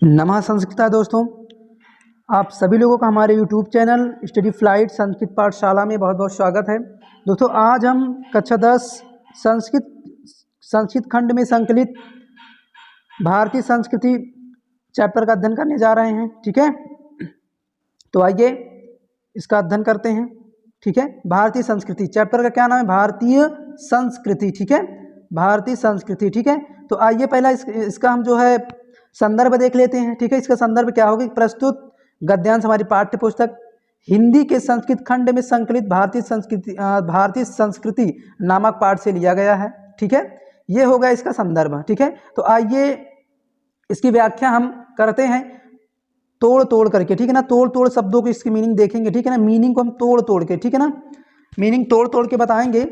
नमः संस्कृता दोस्तों, आप सभी लोगों का हमारे YouTube channel study flight Sanskrit पाठशाला में बहुत बहुत स्वागत है। दोस्तों आज हम कक्षा 10 संस्कृत खंड में संकलित भारतीय संस्कृति चैप्टर का अध्ययन करने जा रहे हैं। ठीक है, तो आइए इसका अध्ययन करते हैं। ठीक है, भारतीय संस्कृति चैप्टर का क्या नाम है? भारतीय संस्कृति। ठीक है, भारतीय संस्कृति। ठीक है, तो आइए पहला इसका हम जो है संदर्भ देख लेते हैं। ठीक है, इसका संदर्भ क्या होगा? प्रस्तुत गद्यांश हमारी पाठ्य पुस्तक हिंदी के संस्कृत खंड में संकलित भारतीय संस्कृति नामक पाठ से लिया गया है। ठीक है, ये होगा इसका संदर्भ। ठीक है, तो आइए इसकी व्याख्या हम करते हैं तोड़ तोड़ करके। ठीक है ना, तोड़ तोड़ शब्दों की इसकी मीनिंग देखेंगे। ठीक है ना, मीनिंग को हम तोड़ तोड़ के, ठीक है ना, मीनिंग तोड़ तोड़ के बताएंगे।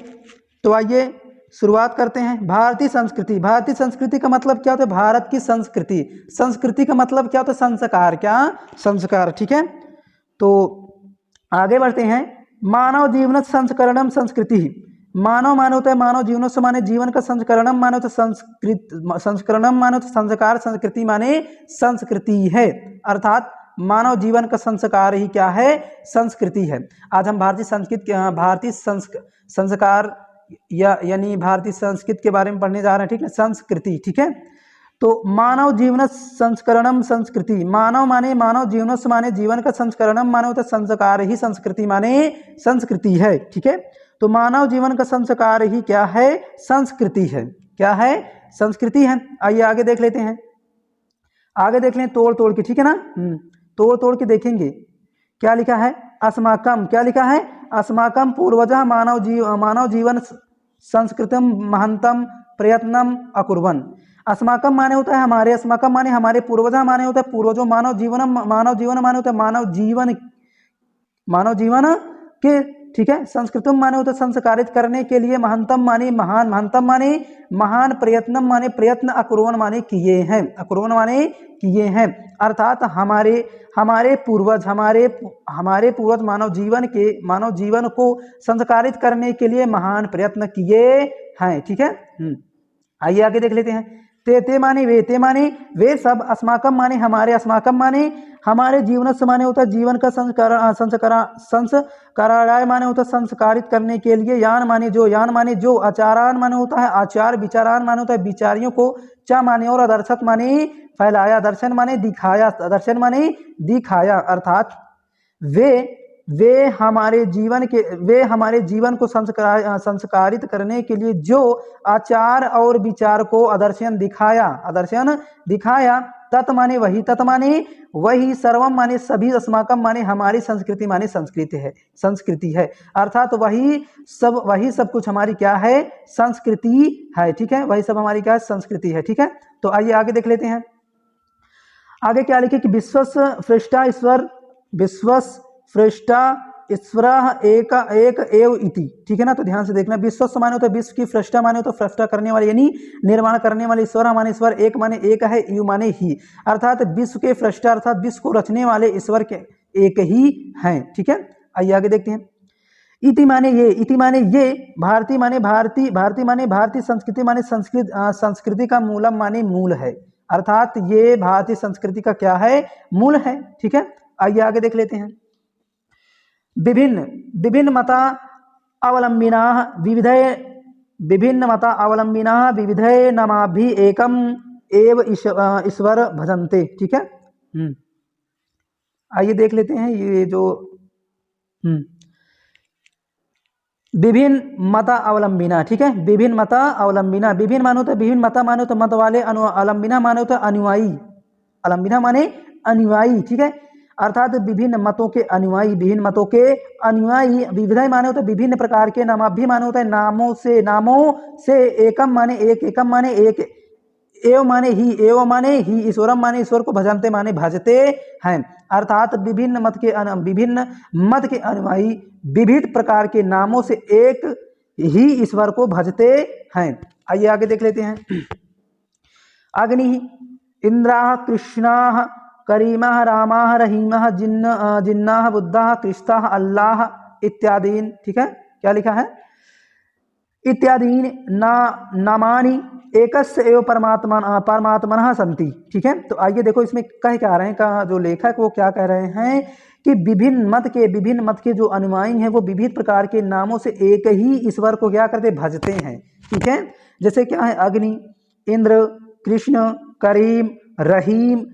तो आइए शुरुआत करते हैं। भारतीय संस्कृति। भारतीय संस्कृति का मतलब क्या होता है? भारत की संस्कृति। संस्कृति का मतलब क्या होता है? संस्कार। क्या? संस्कार। ठीक है, तो आगे बढ़ते हैं। मानव जीवन संस्करणम संस्कृति। मानव माने होता है मानव जीवन से माने जीवन का संस्करणम माने होता है संस्करणम माने होता है संस्कार, संस्कृति माने संस्कृति है, अर्थात मानव जीवन का संस्कार ही क्या है? संस्कृति है। आज हम भारतीय संस्कार यानी भारतीय संस्कृति के बारे में पढ़ने जा रहे हैं। ठीक है, संस्कृति। ठीक है, तो मानव जीवन संस्करणम संस्कृति। मानव माने मानव जीवन से माने जीवन का संस्करणम माने होता है संस्कार ही संस्कृति माने संस्कृति है। ठीक है, तो मानव जीवन का संस्कार ही क्या है? संस्कृति है। क्या है? संस्कृति है। आइए आगे देख लेते हैं। आगे देख लें तोड़ तोड़ के। ठीक है ना, तोड़ तोड़ के देखेंगे क्या लिखा है। अस्माकम। क्या लिखा है? अस्माकम पूर्वजः मानव जीवन संस्कृतम महंतम प्रयत्नम अकुर्वन्। अस्माकम माने होता है हमारे, अस्माकम माने हमारे, पूर्वजः माने होता है पूर्वजों, मानव जीवन माने होता है मानव जीवन के, ठीक है, संस्कृतम माने होता है संस्कारित करने के लिए, महंतम माने महान, महंतम माने महान, प्रयत्नम माने प्रयत्न, अकुर्वन् माने किए हैं, अकुर्वन् माने किए हैं, अर्थात हमारे पूर्वज मानव जीवन को संस्कारित करने के लिए महान प्रयत्न किए हैं। ठीक है, आइए आगे देख लेते हैं। ते माने वे सब, अस्माकम माने हमारे, अस्माकम माने हमारे, जीवन से माने होता है जीवन का संस्काराय माने होता है संस्कारित करने के लिए, यान माने जो, आचारान माने होता है आचार, विचारान माने होता है विचारियों को, चा माने और आदर्शत माने फैलाया, दर्शन माने दिखाया, दर्शन माने दिखाया, अर्थात वे हमारे जीवन को संस्कारित करने के लिए जो आचार और विचार को आदर्शन दिखाया, तत् माने वही, सर्वम माने सभी, अस्माकम माने हमारी, संस्कृति माने संस्कृति है, अर्थात वही सब कुछ हमारी क्या है? संस्कृति है। ठीक है, वही सब हमारी क्या है? संस्कृति है। ठीक है, तो आइए आगे देख लेते हैं। आगे क्या लिखे कि विश्वस सृष्टा ईश्वर एक एव इति। ठीक है ना, तो ध्यान से देखना। विश्व माने होता है विश्व की, सृष्टा माने होता है सृष्टा करने वाले यानी निर्माण करने वाले, ईश्वर माने ईश्वर, एक माने एक है, यु माने ही, अर्थात विश्व के सृष्टा अर्थात विश्व को रचने वाले ईश्वर के एक ही हैं। ठीक है, आइए आगे देखते हैं। इति माने ये, भारती माने भारतीय संस्कृति माने संस्कृति का मूलम माने मूल है, अर्थात ये भारतीय संस्कृति का क्या है? मूल है। ठीक है, आइए आगे देख लेते हैं। विभिन्न मता अवलंबिनाः विविधे नामाभि एकम एव ईश्वर भजन्ते। ठीक है, आइए देख लेते हैं ये जो विभिन्न मता अवलंबिना। ठीक है, विभिन्न मता अवलंबिना, विभिन्न मानो तो विभिन्न मता मानो तो मत वाले, अवलंबिना मानो तो अनुयायी, अवलंबिना माने अनुयायी। ठीक है, अर्थात विभिन्न मतों के अनुयायी, विविधय माने होता है विभिन्न प्रकार के, नामाभि माने होता है नामों से, एकम माने एक, एव माने ही, ईश्वरम माने ईश्वर को, भजनते माने भजते हैं, अर्थात विभिन्न मत के अनुयायी विविध प्रकार के नामों से एक ही ईश्वर को भजते हैं। आइए आगे देख लेते हैं। अग्नि, इंद्राः, कृष्णाः, करीमः, रामाः, रहीमः, जिन्नाः, बुद्धाः, क्रिस्ताः, अल्लाह इत्यादीन। ठीक है, क्या लिखा है? इत्यादीन नामानि एकस्य एव परमात्मनः सन्ति। ठीक है, तो आइए देखो इसमें कह क्या रहे हैं, का जो लेखक वो क्या कह रहे हैं कि विभिन्न मत के जो अनुयायी हैं वो विविध प्रकार के नामों से एक ही ईश्वर को क्या करते, भजते हैं। ठीक है, जैसे क्या है, अग्नि, इंद्र, कृष्ण, करीम, रहीम,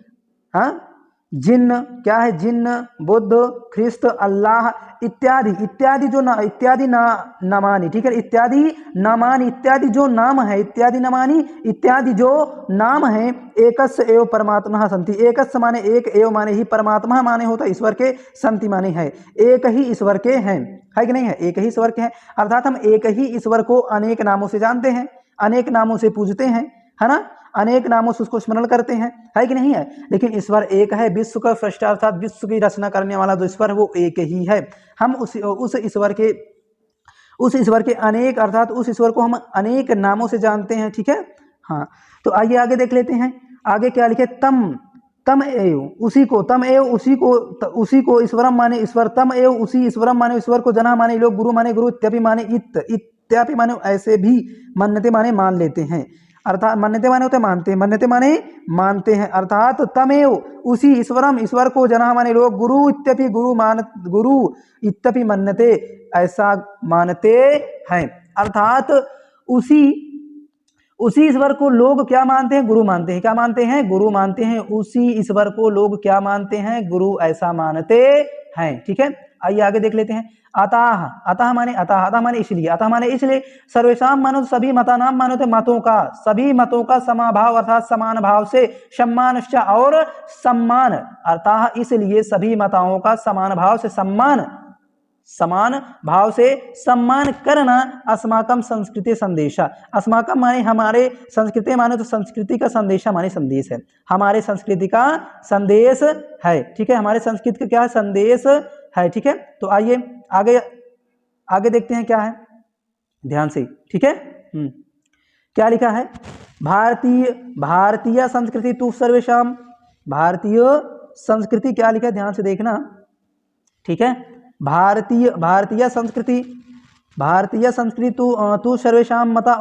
हाँ, जिन्न, क्या है, जिन्न, बुद्ध, ख्रिस्त, अल्लाह इत्यादि इत्यादि जो ना इत्यादि ना नामानी। ठीक है, इत्यादि नामानी, इत्यादि जो नाम है, इत्यादि नामानी, इत्यादि जो नाम है, एकस्य एव परमात्मा संति। एकस्य माने एक, एव माने ही, परमात्मा माने होता ईश्वर के, संति माने है, एक ही ईश्वर के हैं, है कि नहीं है, एक ही ईश्वर के हैं। अर्थात हम एक ही ईश्वर को अनेक नामों से जानते हैं, अनेक नामों से पूजते हैं, है ना, अनेक नामों से उसको स्मरण करते हैं, है कि नहीं है। लेकिन ईश्वर एक है, विश्व का सृष्टा अर्थात विश्व की रचना करने वाला जो ईश्वर है वो एक ही है। हम उस ईश्वर के अनेक, अर्थात उस ईश्वर को हम अनेक नामों से जानते हैं। ठीक है, हाँ, तो आइए आगे देख लेते हैं। आगे क्या लिखे, तम एव, उसी को, तम एव, उसी को ईश्वरम माने ईश्वर, तम एव, उसी ईश्वरम माने ईश्वर को, जना माने लोग, गुरु माने गुरु, इत्यपि माने इत्यापि माने ऐसे भी, मन्नते माने मान लेते हैं। अर्थात मन्नते माने होते मानते हैं, मन्नते माने मानते हैं। अर्थात तमेव, उसी ईश्वरम, ईश्वर को, जना माने लोग, गुरु इत्यपि गुरु इत्यपि मन्नते, ऐसा मानते हैं। अर्थात उसी ईश्वर को लोग क्या मानते हैं, गुरु मानते हैं। क्या मानते हैं, गुरु मानते हैं। उसी ईश्वर को लोग क्या मानते हैं, गुरु ऐसा मानते हैं। ठीक है, आइए आगे देख लेते हैं। अतः माने इसलिए, सर्वेषां मानो सभी मतानाम मानो तो मतों का, सभी मतों का समाभाव अर्थात समान भाव से, सम्मानश्च और सम्मान, अर्थात इसलिए सभी मताओं का समान भाव से सम्मान करना, अस्माकम संस्कृति संदेशा। अस्माकम माने हमारे, संस्कृति माने तो संस्कृति का, संदेशा माने संदेश है, हमारे संस्कृति का संदेश है। ठीक है, हमारे संस्कृति का क्या संदेश है। ठीक है, तो आइए आगे देखते हैं क्या है, ध्यान से। ठीक है, क्या लिखा है, भारतीय संस्कृति तु सर्वेषां, भारतीय संस्कृति क्या लिखा है, ध्यान से देखना। ठीक है, भारतीय संस्कृति तु सर्वेषां मता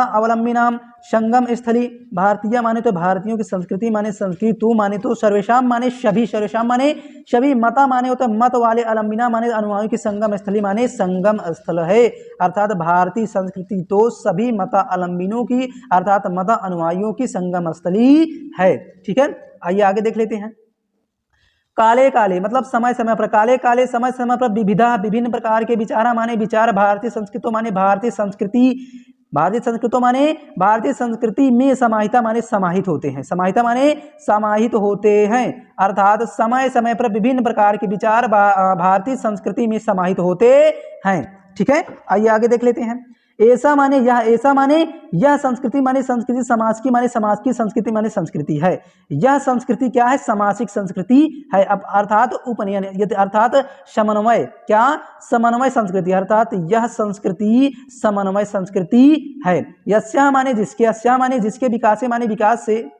अवलंबिनां संगम स्थली। भारतीय माने तो भारतीयों की संस्कृति माने संस्कृति, तू माने तो सर्वेषां माने सभी, सर्वेषां माने सभी, मता माने होता मत वाले, अलंबिना माने अनुयायियों की, संगम स्थली माने संगम स्थल है। अर्थात भारतीय संस्कृति तो सभी मता अलंबिनों की, अर्थात मता अनुयायियों की संगम स्थली है। ठीक है, आइए आगे देख लेते हैं। काले काले मतलब समय समय पर, काले काले समय समय पर, विविधा विभिन्न प्रकार के विचारा माने विचार, भारतीय संस्कृतों माने भारतीय संस्कृति में समाहिता माने समाहित होते हैं, समाहिता माने समाहित होते हैं। अर्थात समय समय पर विभिन्न प्रकार के विचार भारतीय संस्कृति में समाहित होते हैं। ठीक है, आइए आगे देख लेते हैं। ऐसा माने यह, ऐसा माने यह संस्कृति माने संस्कृति, समाज की माने समाज की, संस्कृति माने संस्कृति है। यह संस्कृति क्या है, सामाजिक संस्कृति है। अब अर्थात उपनयन, अर्थात समन्वय, क्या समन्वय संस्कृति, अर्थात यह संस्कृति समन्वय संस्कृति है। यस्या माने जिसके, अस्या माने जिसके, विकासे माने विकास से,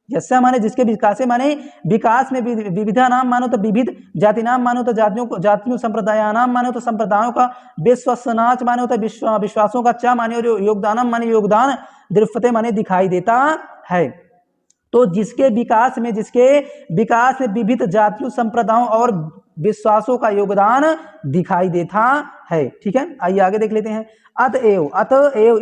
यस्या माने जिसके, विकासे माने विकास में, विविधा नाम मानो तो विविध, जाति नाम मानो तो जातियों, संप्रदाय नाम मानो तो संप्रदायों का, विश्वासनाच माने होता है विश्वासों का, चा माने और योगदान माने योगदान, दृश्यते माने दिखाई देता है। तो जिसके विकास में विविध जातियों, संप्रदायों और विश्वासों का योगदान दिखाई देता है। ठीक है, आइए आगे देख लेते हैं। अतएव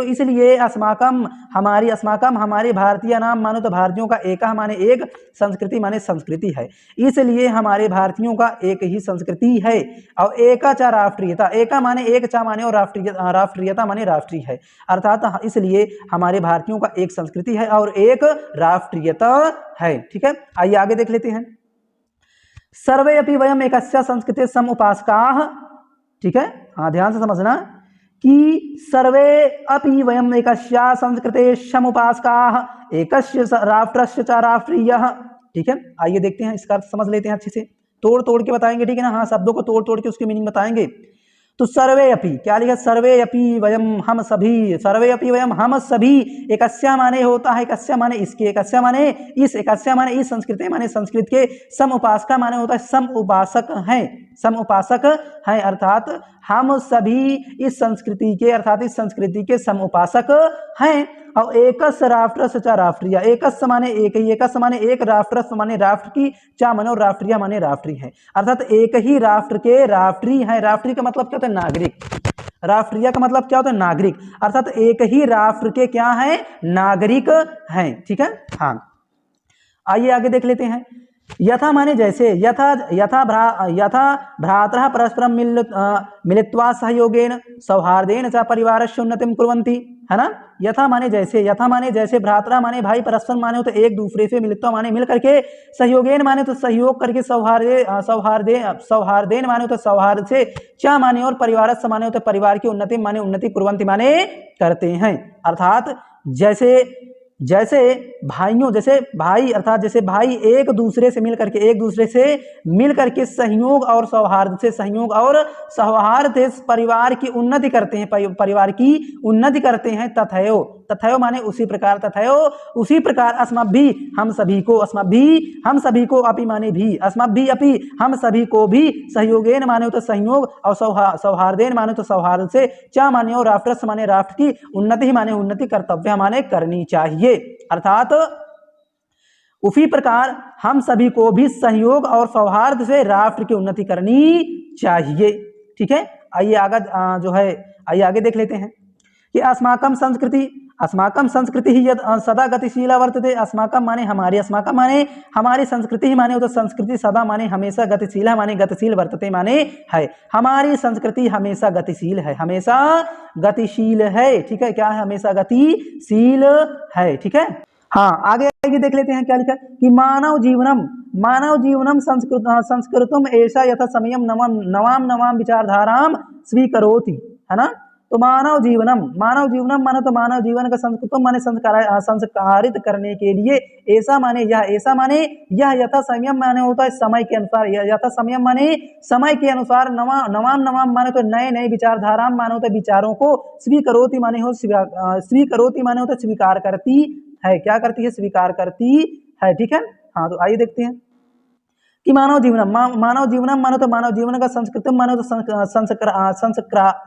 इसलिए अस्माकम हमारी भारतीय नाम मानो तो भारतीयों का, एका माने एक, संस्कृति माने संस्कृति है। इसलिए हमारे भारतीयों का एक ही संस्कृति है। और एका चा राष्ट्रीयता, एका माने एक, चा माने और राष्ट्रीयता माने राष्ट्रीय है। अर्थात इसलिए हमारे भारतीयों का एक संस्कृति है और एक राष्ट्रीयता है। ठीक है, आइए आगे देख लेते हैं। सर्वे अपि वयम एकस्या संस्कृते समुपासकाः। ठीक है, हाँ, ध्यान से समझना कि सर्वे अपि वयम एकस्या संस्कृते समुपासकाः, एकस्य राष्ट्रस्य च राष्ट्रीयः। ठीक है, आइए देखते हैं, इसका अर्थ समझ लेते हैं अच्छे से, तोड़ तोड़ के बताएंगे। ठीक है ना, हाँ, शब्दों को तोड़ तोड़ के उसकी मीनिंग बताएंगे। तो सर्वे अपि क्या लिखा, सर्वे अपि वयम हम सभी, सर्वे अपि वयम हम सभी, एकस्या माने होता है एकस्या माने इसके, एकस्या माने इस, एकस्या माने इस, संस्कृते माने संस्कृत के, सम उपासका माने होता है सम उपासक हैं, सम उपासक हैं, अर्थात हम सभी इस संस्कृति के, अर्थात इस संस्कृति के सम उपासक हैं। और एकस राष्ट्रस्य च राष्ट्रीय, एकस माने एक ही, एकस माने एक, राष्ट्रस्य माने राष्ट्र की, चा माने और राष्ट्रीय माने राष्ट्रीय है, अर्थात एक ही राष्ट्र के राष्ट्रीय हैं। राष्ट्रीय का मतलब क्या होता है, नागरिक। राष्ट्रीय का मतलब क्या होता है, नागरिक, अर्थात एक ही राष्ट्र के क्या है, नागरिक हैं। ठीक है, हाँ आइए आगे देख लेते हैं। यथा माने जैसे, यथा भ्रातरः परस्परं मिलित्वा सहयोगेन सौहार्देन च परिवारस्य उन्नतिं कुर्वन्ति, है ना। यथा माने जैसे, यथा माने जैसे, भ्रातरा माने भाई, परस्पर माने तो एक दूसरे से, मिलित्वा माने मिल करके, सहयोगेन माने तो सहयोग करके, सौहार्देन माने तो सौहार्द से, च माने और परिवारस्य माने तो परिवार की, उन्नति माने उन्नति, कुर्वन्ति माने करते हैं, अर्थात जैसे भाइयों, जैसे भाई, अर्थात जैसे भाई एक दूसरे से मिल करके सहयोग और सौहार्द से, सहयोग और सौहार्द से परिवार की उन्नति करते हैं, परिवार की उन्नति करते हैं। तथैव, तथैव माने उसी प्रकार, तथैव उसी प्रकार, अस्मभ्हि हम सभी को, अस्मभ्हि हम सभी को, अपि माने भी, अस्मभ्हि अपि हम सभी को भी, सहयोगेन माने तो सहयोग और सौहार्देन माने तो सौहार्द से, च माने और राष्ट्रस्य माने राष्ट्र की, उन्नति माने उन्नति, कर्तव्य माने करनी चाहिए, अर्थात उसी प्रकार हम सभी को भी सहयोग और सौहार्द से राष्ट्र की उन्नति करनी चाहिए। ठीक है, आइए आगे देख लेते हैं कि अस्माकं संस्कृति ही यद सदा गतिशीला वर्तते। अस्माकं माने हमारी, अस्माकं माने हमारी, संस्कृति ही माने तो संस्कृति, सदा माने हमेशा, गतिशीला माने गतिशील, वर्तते माने है, हमारी संस्कृति हमेशा गतिशील है, हमेशा गतिशील है। ठीक है, क्या है, हमेशा गतिशील है। ठीक है, हाँ आगे देख लेते हैं क्या लिखा कि मानव जीवनम संस्कृतम ऐसा यथा समयम नवाम विचारधाराम स्वीकरोति, है ना। तो मानव जीवनम माने तो मानव जीवन का संस्कृतम माने संस्कारित करने के लिए, ऐसा माने यह यथा समयम माने होता है समय के अनुसार, यथा समयम माने समय के अनुसार, नवाम माने तो नए विचारधाराम माने होता है विचारों को, स्वीकरोति माने होता है स्वीकार करती है, क्या करती है, स्वीकार करती है। ठीक है, हाँ तो आइए देखते हैं कि मानव जीवनम मानो तो मानव जीवन का संस्कृतम मानो तो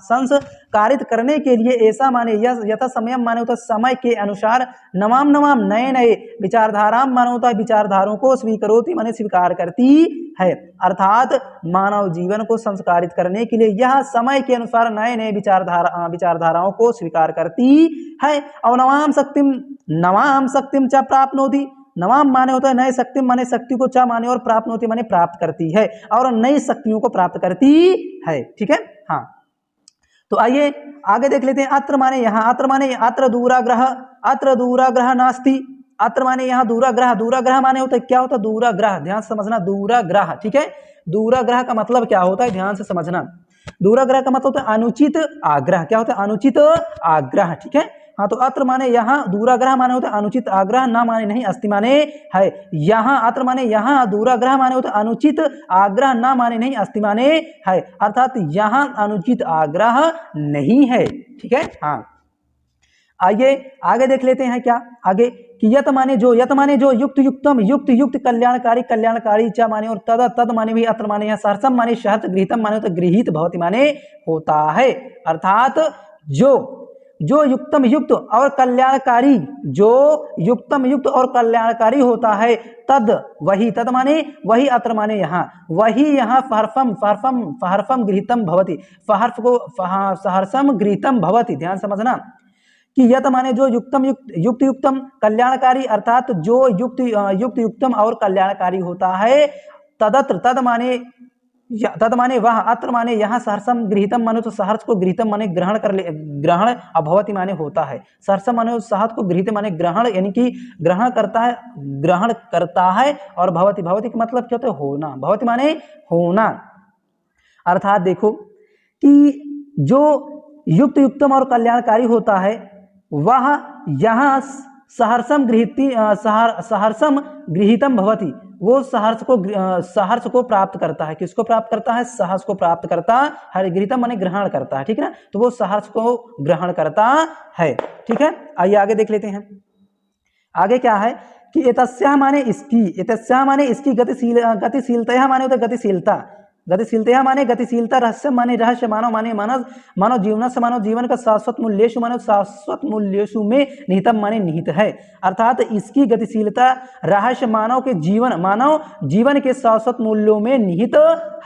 संस्कारित करने के लिए, ऐसा माने यथा समयम माने होता समय के अनुसार, नवाम नए विचारधाराम मानो होता है विचारधारों को, स्वीकरोति माने स्वीकार करती है, अर्थात मानव जीवन को संस्कारित करने के लिए यह समय के अनुसार नए विचारधाराओं को स्वीकार करती है। और नवाम शक्तिम च प्राप्नोति, नवाम माने होता है नए, शक्ति माने शक्ति को, चा माने और प्राप्नोति माने प्राप्त करती है, और नई शक्तियों को प्राप्त करती है। ठीक है, हाँ तो आइए आगे देख लेते हैं। अत्र माने यहाँ, अत्र दूराग्रह नास्ति, अत्र माने यहाँ दूराग्रह माने होता है क्या होता है, दूराग्रह, ध्यान से समझना, दूराग्रह। ठीक है, दूराग्रह का मतलब क्या होता है, ध्यान से समझना। दूराग्रह का मतलब होता है अनुचित आग्रह, क्या होता है, अनुचित आग्रह। ठीक है, हाँ तो अत्र माने यहाँ, दूराग्रह माने होता है अनुचित आग्रह, ना माने नहीं, अस्ति माने है। यहाँ अत्र माने यहाँ, दूराग्रह माने होता है अनुचित आग्रह, ना माने नहीं, अस्ति माने है, अर्थात यहाँ अनुचित आग्रह नहीं है। ठीक है, हाँ आइए आगे देख लेते हैं क्या आगे कि यत माने जो, युक्त कल्याणकारी, च माने और तद माने भी, अत्र माने यहाँ, सहर्षम माने सहर्ष, गृहीतम माने तो गृहीत भवति माने होता है, अर्थात जो युक्तम युक्त और कल्याणकारी, जो युक्तम युक्त और कल्याणकारी होता है, तद माने वही, अत्र माने यहाँ, वही यहाँ, सहर्षम गृहीतम भवति, सहर्षम गृहीतम भवति, ध्यान समझना कि यत माने जो युक्तम कल्याणकारी, अर्थात जो युक्तम और कल्याणकारी होता है, तद माने वह, अत्र माने यहाँ, सहर्षम गृहीतम माने तो सहर्ष को, गृहीतम माने ग्रहण, अभवति माने होता है, सहर्षम माने सहर्ष को, गृहीत माने ग्रहण, यानी कि ग्रहण करता है, और भवति का मतलब क्या होता है, होना, भवति माने होना, अर्थात देखो कि जो युक्तम और कल्याणकारी होता है, वह यहाँ सहर्षम गृहीतम भवति, वो सहर्ष को प्राप्त करता है। किसको प्राप्त करता है? सहर्ष को प्राप्त करता है। गृहीतम माने ग्रहण करता है, ठीक है ना। तो वो सहर्ष को ग्रहण करता है, ठीक है। आइए आगे देख लेते हैं। आगे क्या है कि एतस्याः माने इसकी, एतस्याः माने इसकी गतिशीलता माने होता गतिशीलता, गतिशीलता माने गतिशीलता, रहस्य माने रहस्य, मानव माने मानव जीवन से, मानव जीवन का शाश्वत मूल्येषु मानव शाश्वत मूल्येषु में निहितम माने निहित है। अर्थात इसकी गतिशीलता रहस्य मानव जीवन के शाश्वत मूल्यों में निहित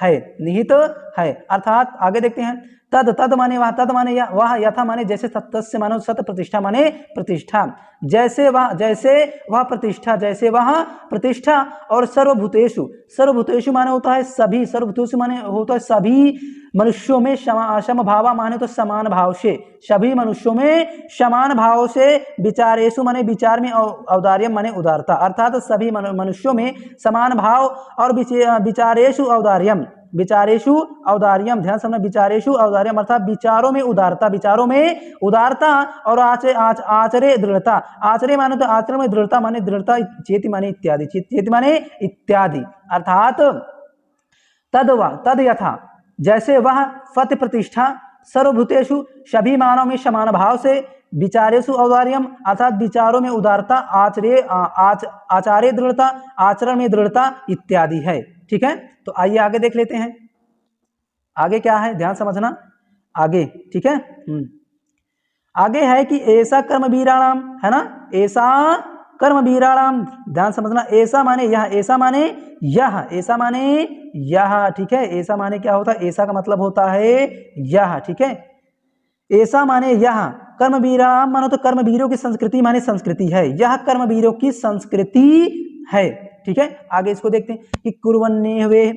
है। अर्थात आगे देखते हैं। तद माने वह, तद माने वह, यथा माने जैसे, तस्य मानो सत, प्रतिष्ठा माने प्रतिष्ठा, जैसे वह प्रतिष्ठा, और सर्वभूतेषु माने होता है सभी, सर्वभूतेषु माने होता है सभी मनुष्यों में, समभाव माने तो समान भाव से, सभी मनुष्यों में समान भाव से, विचारेषु माने विचार में, औदार्य माने उदारता, अर्थात सभी मनुष्यों में समान भाव, और विचारेषु औदार्यम, ध्यान समझना, विचारेषु औदार्यम अर्थात विचारों में उदारता, और आचरे दृढ़ता, आचरे माने तो आचरण में दृढ़ता माने दृढ़ता, चेति माने इत्यादि, अर्थात तद यथा जैसे वह पति प्रतिष्ठा, सर्वभूतेषु सभी मानव में समान भाव से, विचारेषु औदार्यम अर्थात विचारों में उदारता, आचार्य दृढ़ता, आचरण में दृढ़ता इत्यादि है, ठीक है। तो आइए आगे देख लेते हैं। आगे क्या है, ध्यान समझना आगे, ठीक है। आगे है कि ऐसा कर्मवीराणाम, है ना, ऐसा कर्मवीराणाम, ध्यान समझना, ऐसा माने यह, ऐसा माने यह, ठीक है। ऐसा माने क्या होता है? ऐसा का मतलब होता है यह, ठीक है। ऐसा माने यह, कर्मवीराणाम मानो तो कर्मवीरों की संस्कृति माने संस्कृति है, यह कर्मवीरों की संस्कृति है, ठीक है। आगे इसको देखते हैं कि कुर्वन्नेह्वे,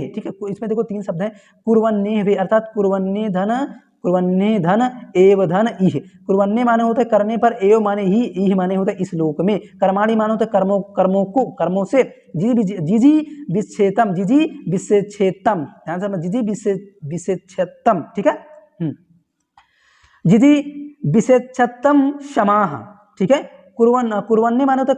ठीक है। इसमें देखो 3 शब्द हैं, कुर्वन्नेह्वे अर्थात कुर्वन्ने धन एव धन इह, कुर्वन्ने माने होता है करने पर, एव माने ही, इह माने होता है इस लोक में, कर्माणि माने होता है कर्मों से, जिजी विच्छेदम, ध्यान से, जिजी विच्छेदम, ठीक है। जिजी विच्छेदम क्षमाः, ठीक है। कुर्वन्ने माने होता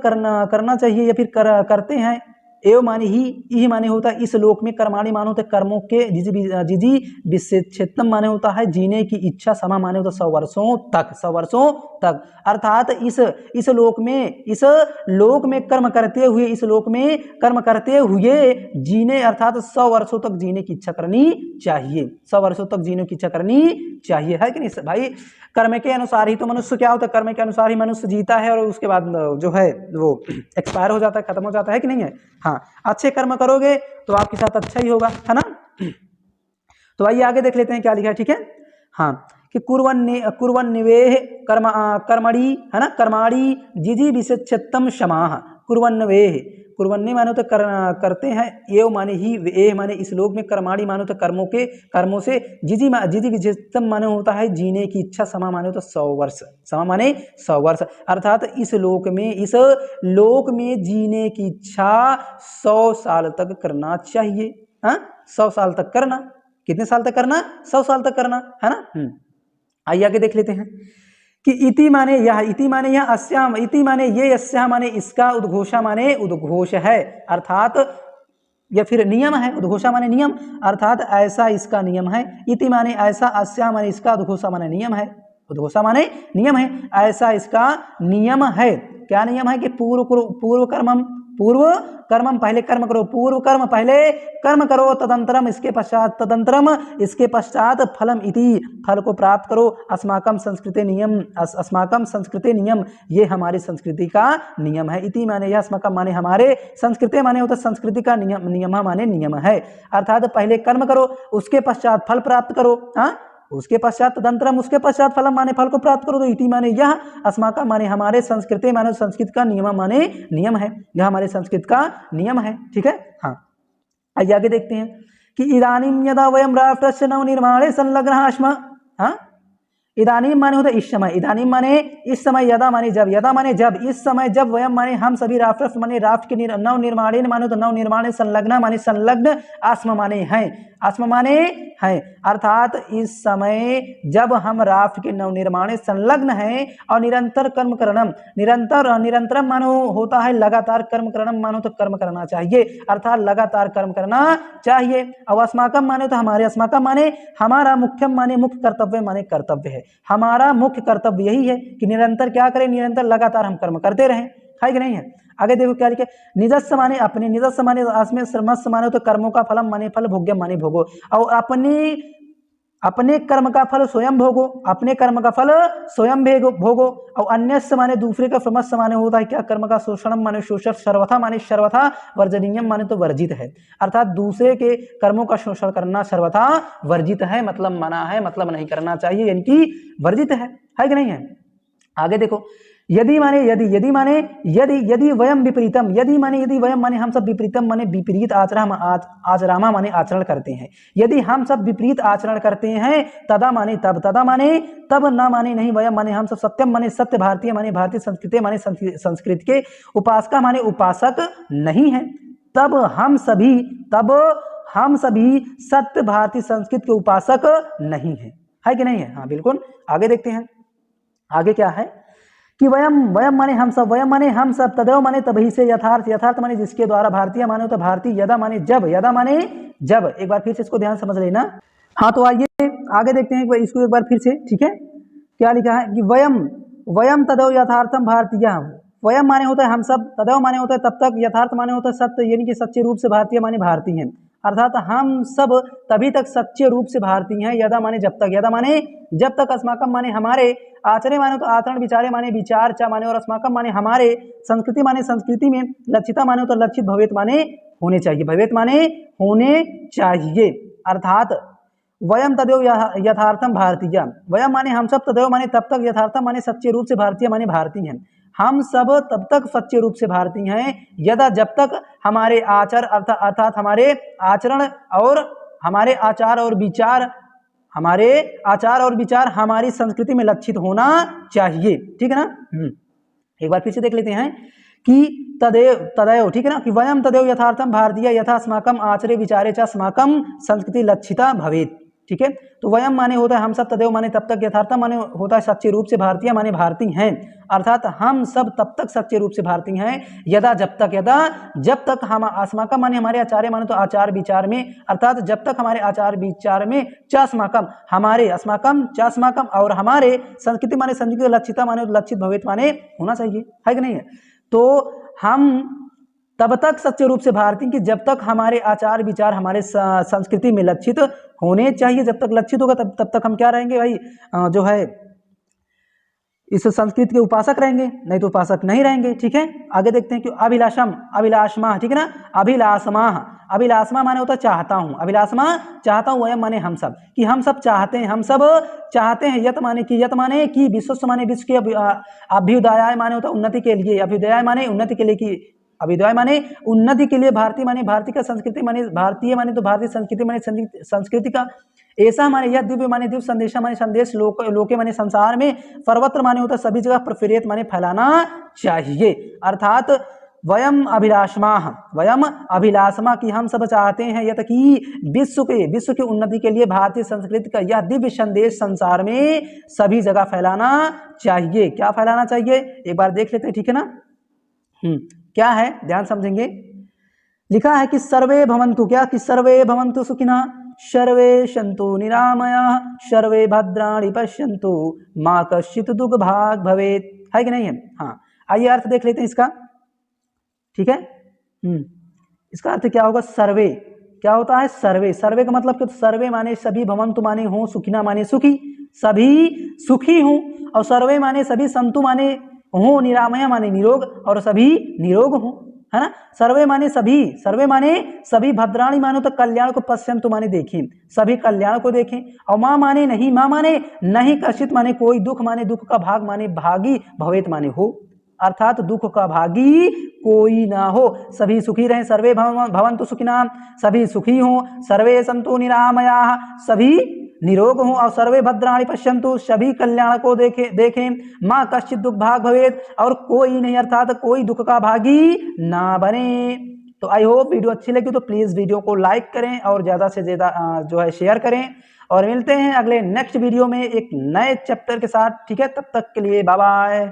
करना चाहिए या फिर करते हैं, एव माने ही, इह माने होता है इस लोक में, कर्माणि माने होता है कर्मों के, जिजी विच्छेदम माने होता है जीने की इच्छा, समा माने होता है 100 वर्षों तक, अर्थात इस लोक में कर्म करते हुए जीने, अर्थात 100 वर्षों तक जीने की इच्छा करनी चाहिए, 100 वर्षों तक जीने की इच्छा करनी चाहिए, है कि नहीं भाई। कर्म के अनुसार ही तो मनुष्य क्या होता है, कर्म के अनुसार ही मनुष्य जीता है, और उसके बाद जो है वो एक्सपायर हो जाता है, खत्म हो जाता है कि नहीं है। हाँ, अच्छे कर्म करोगे तो आपके साथ अच्छा ही होगा, है ना। तो आइए आगे देख लेते हैं क्या लिखा है, ठीक है। हाँ, कि कुर्वन्निवेह कर्मणि, है ना, कर्माणि जिजी विच्छेदम क्षमाः, कुर्वन्ने मानो तो करते हैं, एव माने ही, एह माने इस लोक में, कर्माणि मानो तो कर्मों से, जिजी विच्छेदम माने होता है जीने की इच्छा, समा माने तो 100 वर्ष, समा माने 100 वर्ष, अर्थात इस लोक में जीने की इच्छा 100 साल तक करना चाहिए, हाँ, 100 साल तक करना, कितने साल तक करना? 100 साल तक करना, है ना। आइए आगे देख लेते हैं कि इति माने यह, इति माने यह, अस्याम, इति माने ये, अस्या माने इसका, उद्घोषा माने उद्घोष है, अर्थात या फिर नियम है, उद्घोषा माने नियम, अर्थात ऐसा इसका नियम है, इति माने ऐसा, अस्या माने इसका, उद्घोषा माने नियम है, उद्घोषा माने नियम है, ऐसा इसका नियम है। क्या नियम है कि पूर्व कर्मम पहले कर्म करो, पूर्व कर्म पहले कर्म करो, तदंतरम इसके पश्चात फलम इति, फल को प्राप्त करो, अस्माकम संस्कृति नियम, ये हमारी संस्कृति का नियम है। इति माने यह, अस्माकम माने हमारे, संस्कृति माने होता संस्कृति का नियम माने नियम है, अर्थात पहले कर्म करो, उसके पश्चात फल प्राप्त करो, हाँ, उसके पश्चात तदंतरम, उसके पश्चात फलम माने फल को प्राप्त करो। तो इति माने यह, अस्माकम माने हमारे, संस्कृति माने संस्कृत का, नियम माने नियम है, यह हमारे संस्कृत का नियम है, ठीक है। हाँ, आइए आगे देखते हैं कि इदानीं यदा वयं राष्ट्रस्य नवनिर्माणे संलग्नाः स्मः, हाँ, इदानीम माने होता है इस समय, इदानीम माने इस समय, यदा माने जब, यदा माने जब, इस समय जब, वयम माने हम सभी, राष्ट्र माने राष्ट्र के नव निर्माण माने तो नव निर्माण, संलग्न माने संलग्न, आस्म माने हैं, आस्म माने हैं, अर्थात इस समय जब हम राष्ट्र के नव निर्माण संलग्न हैं और निरंतर कर्म करणम, निरंतर निरंतरम मानो होता है लगातार, कर्म करणम मानो तो कर्म करना चाहिए, अर्थात लगातार कर्म करना चाहिए। और अस्माकम माने तो हमारे, अस्माकम माने हमारा, मुख्यम माने मुख्य, कर्तव्य माने कर्तव्य है, हमारा मुख्य कर्तव्य यही है कि निरंतर क्या करें, निरंतर लगातार हम कर्म करते रहें, है कि नहीं है। आगे देखो क्या लिखे, निजस्व माने अपने, निजस्व माने असमें, श्रमस्व माने तो कर्मों का फलम माने फल, भोग्यम माने भोगो, और अपने कर्म का फल स्वयं भोगो, अपने कर्म का फल स्वयं भोगो, और अन्यस्य माने दूसरे का, श्रमस्व माने होता है क्या, कर्म का शोषण माने शोषण, सर्वथा माने सर्वथा, वर्जनीयम माने तो वर्जित है, अर्थात दूसरे के कर्मों का शोषण करना सर्वथा वर्जित है, मतलब मना है, मतलब नहीं करना चाहिए, यानी कि वर्जित है कि नहीं है। आगे देखो, यदि माने यदि, यदि माने यदि, यदि वयम विपरीतम, यदि माने यदि, वयम माने हम सब, विपरीतम माने विपरीत आचरामा माने आचरण करते हैं, यदि हम सब विपरीत आचरण करते हैं, तदा माने तब, तदा माने तब, न माने नहीं, वयम माने हम सब, सत्यम माने सत्य, भारतीय माने भारतीय, संस्कृति माने संस्कृत के, उपासका माने उपासक नहीं है, तब हम सभी, तब हम सभी सत्य भारतीय संस्कृत के उपासक नहीं है कि नहीं है। हाँ बिल्कुल, आगे देखते हैं, आगे क्या है कि वयम, वयम माने हम सब, वयम माने हम सब, तदेव माने तभी से, यथार्थ, यथार्थ माने जिसके द्वारा, भारतीय माने तो भारतीय, यदा माने जब, यदा माने जब, एक बार फिर से इसको ध्यान समझ लेना। हाँ तो आइए आगे देखते हैं इसको एक बार फिर से, ठीक है। क्या लिखा है कि वयम, वयम तदेव यथार्थम भारतीय, वयम माने होता है हम सब, तदेव माने होता है तब तक, यथार्थ माने होता है सत्य, यानी कि सच्चे रूप से, भारतीय माने भारतीय हैं, अर्थात हम सब तभी तक सच्चे रूप से भारतीय हैं, यदा माने जब तक, यदा माने जब तक, अस्माकम माने हमारे, आचरे माने तो आचरण, विचारे माने विचार, चा माने और अस्माकम माने हमारे, संस्कृति माने संस्कृति में, लक्षिता माने तो लक्षित, भवेत माने होने चाहिए, भवेत माने होने चाहिए, अर्थात वयम तदेव यथार्थम भारतीय, वयम माने हम सब, तदेव माने तब तक, यथार्थम माने सच्चे रूप से, भारतीय माने भारतीय हैं, हम सब तब तक सच्चे रूप से भारतीय हैं, यदा जब तक हमारे आचार अर्थात हमारे आचरण और हमारे आचार और विचार, हमारे आचार और विचार हमारी संस्कृति में लक्षित होना चाहिए, ठीक है ना। एक बार फिर से देख लेते हैं कि तदेव, तदेव, ठीक है ना, कि वयम तदेव यथार्थम भारतीय, यथा अस्माकम आचरे विचारे च अस्माकम संस्कृति लक्षिता भवेत, ठीक है। तो वयम माने होता है हम सब, तदेव माने तब तक, यथार्थम माने होता है सच्चे रूप से, भारतीय माने भारतीय हैं, अर्थात हम सब तब तक सच्चे रूप से भारतीय हैं, यदा जब तक, यदा जब तक हम, अस्माकम माने हमारे, आचार्य माने तो आचार विचार में, अर्थात जब तक हमारे आचार विचार में, च अस्माकम हमारे, अस्माकम च अस्माकम, और हमारे, संस्कृति माने संस्कृति, लक्षिता माने लक्षित, भवेत माने होना चाहिए, है कि नहीं है। तो हम तब तक सच्चे रूप से भारतीय कि जब तक हमारे आचार विचार हमारे संस्कृति में लक्षित होने चाहिए, जब तक लक्षित होगा तब तक हम क्या रहेंगे भाई, जो है इस संस्कृत के उपासक रहेंगे, नहीं तो उपासक नहीं रहेंगे, ठीक है। आगे देखते हैं कि अभिलाषम, अभिलाषमा, ठीक है ना, अभिलाषमा, अभिलाषमा माने होता है चाहता हूँ, अभिलाषमा चाहता हूँ, वयम माने हम सब, कि हम सब चाहते हैं, हम सब चाहते हैं, यत माने कि, यत माने कि, विश्व माने विश्व के, अभ्युदय माने होता है उन्नति के लिए, अभ्युदय माने उन्नति के लिए, कि अभ्युदय माने उन्नति के लिए, भारतीय माने भारतीय का, संस्कृति माने भारतीय माने तो भारतीय, संस्कृति माने संस्कृति का, ऐसा माने यह, दिव्य माने दिव्य, संदेशा माने संदेश, लोके माने संसार में, सर्वत्र माने होता है सभी जगह, प्रफुल्लित माने फैलाना चाहिए, अर्थात वयम अभिलाषमा, वयम अभिलाषमा कि हम सब चाहते हैं, यत कि विश्व की उन्नति के लिए भारतीय संस्कृति का यह दिव्य संदेश संसार में सभी जगह फैलाना चाहिए। क्या फैलाना चाहिए, एक बार देख लेते हैं, ठीक है ना। क्या है, ध्यान समझेंगे। लिखा है कि सर्वे भवन्तु, क्या कि सर्वे भवन्तु सुखिनः, सर्वे सन्तु निरामयाः, सर्वे भद्राणि पश्यन्तु, मा कश्चित् दुःखभाग् भवेत्, है कि नहीं है। हाँ आइए अर्थ देख लेते हैं इसका, ठीक है। इसका अर्थ क्या होगा, सर्वे क्या होता है, सर्वे, सर्वे का मतलब कि सर्वे माने सभी, भवन्तु माने हो, सुखिना माने सुखी, सभी सुखी हूँ, और सर्वे माने सभी, संतु माने हो, निरामय माने निरोग, और सभी निरोग हो, है ना। सर्वे माने सभी, सर्वे माने सभी, भद्राणी मानो तो कल्याण को, पश्यन्तु माने देखें, सभी कल्याण को देखें, और माँ माने नहीं, माँ माने नहीं, कश्चित् माने कोई, दुख माने दुख का भाग माने भागी, भवेत माने हो, अर्थात दुख का भागी कोई ना हो, सभी सुखी रहें, सर्वे भवन्तु सुखिनः, सभी सुखी हों, सर्वे सन्तु निरामयाः, सभी निरोग हूँ और सर्वे भद्राणि पश्यन्तु, सभी कल्याण को देखें माँ कश्चित दुख भाग भवेद, और कोई नहीं अर्थात कोई दुख का भागी ना बने। तो आई होप वीडियो अच्छी लगी तो प्लीज़ वीडियो को लाइक करें और ज़्यादा से ज़्यादा जो है शेयर करें, और मिलते हैं अगले नेक्स्ट वीडियो में एक नए चैप्टर के साथ। ठीक है, तब तक के लिए बाय बाय।